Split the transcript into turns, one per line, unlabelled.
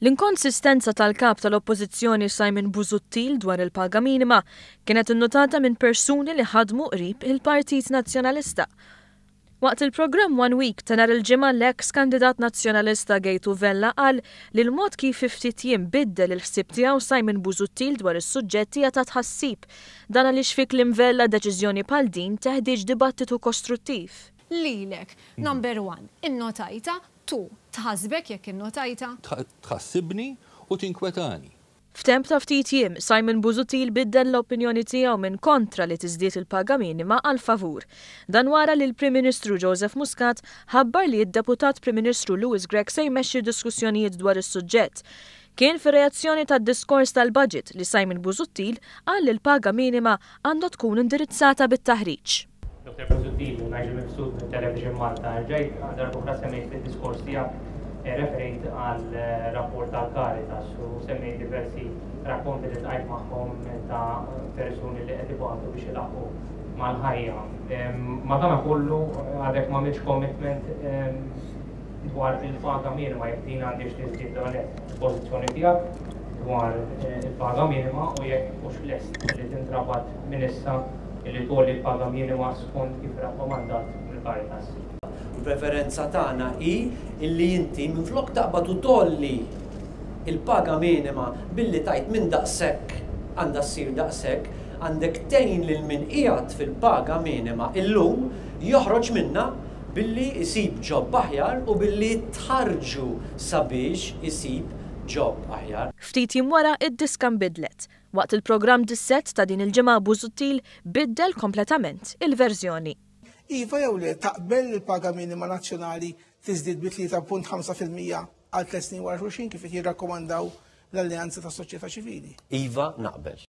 L-inkonsistenza tal-kap tal-Oppożizzjoni Simon Busuttil dwar il-paga minima kienet innotata minn persuni li ħadmu qrib il-Partit Nazzjonalista. Waqt il-programm One Week ta' nhar il-ġimgħa l-eks kandidat nazzjonalista Gejtu Vella qal li l-mod kif ftit jiem biddel il-ħsieb tiegħu Simon Busuttil dwar is-suġġetti hija ta' tħassib dan għaliex fi kliem Vella deċiżjoni bħal din teħtieġ dibattitu kostruttiv.
Lilek, number one, innotajta, tu tħassbek jekk innotajta?
Tħassibni u tinkwetani.
F'temp ta' ftit jiem, Simon Busuttil biddel l-opinjoni tiegħu minn kontra li tiżdied il-paga minima għal favur. Dan wara li l-Prim Ministru Joseph Muscat ħabbar li d-Deputat Prim Ministru Louis Grech se jmexxi diskussjonijiet dwar is-suġġett. Kien fir-reazzjoni tad-diskors tal-budget li Simon Busuttil qal li l-paga minima għandha tkun indirizzata bit-taħriġ.
Dr. Busuttil, ngħidu mibsut mit-Television Malta, ġejt darb'oħra semmejt fid-diskors tiegħek referejt għal rapport tal-Caritas u semmejt diversi rakkonti li tqajt magħhom ta' persuni li qed ibatu biex ilaħqu mal-ħajja. Madana kollu għadek m'għamilx commitment dwar il-paga minima jekk din għandix tiżdied il-pożizzjoni tiegħek dwar il-paga minima u jekk mhux lest li tintrabat minn issa li tolli il-paga minima skont kif rakkomandat mill-Caritas.
Il-preferenza tagħna hi illi inti minflok taqbad u tolli il-paga minima billi tajt minn daqshekk għandha ssir daqshekk għandek tgħin lil min qiegħed fil-paga minima illum joħroġ minnha billi isib ġobb aħjar u billi tħarġu sabiex isib ġobb aħjar.
Ftit jiem wara id-diska nbidlet. Waqt il-programm dis-set ta' din il-ġimgħa Busuttil biddel kompletament il-verżjoni.
Iva jew le taqbel il-paga minima nazzjonali tiżdied bi 3.5% għal 3 snin wara xulxin kif jirrakkomandaw l-Alleanza tas Soċjetà Ċivili.
Iva naqbel.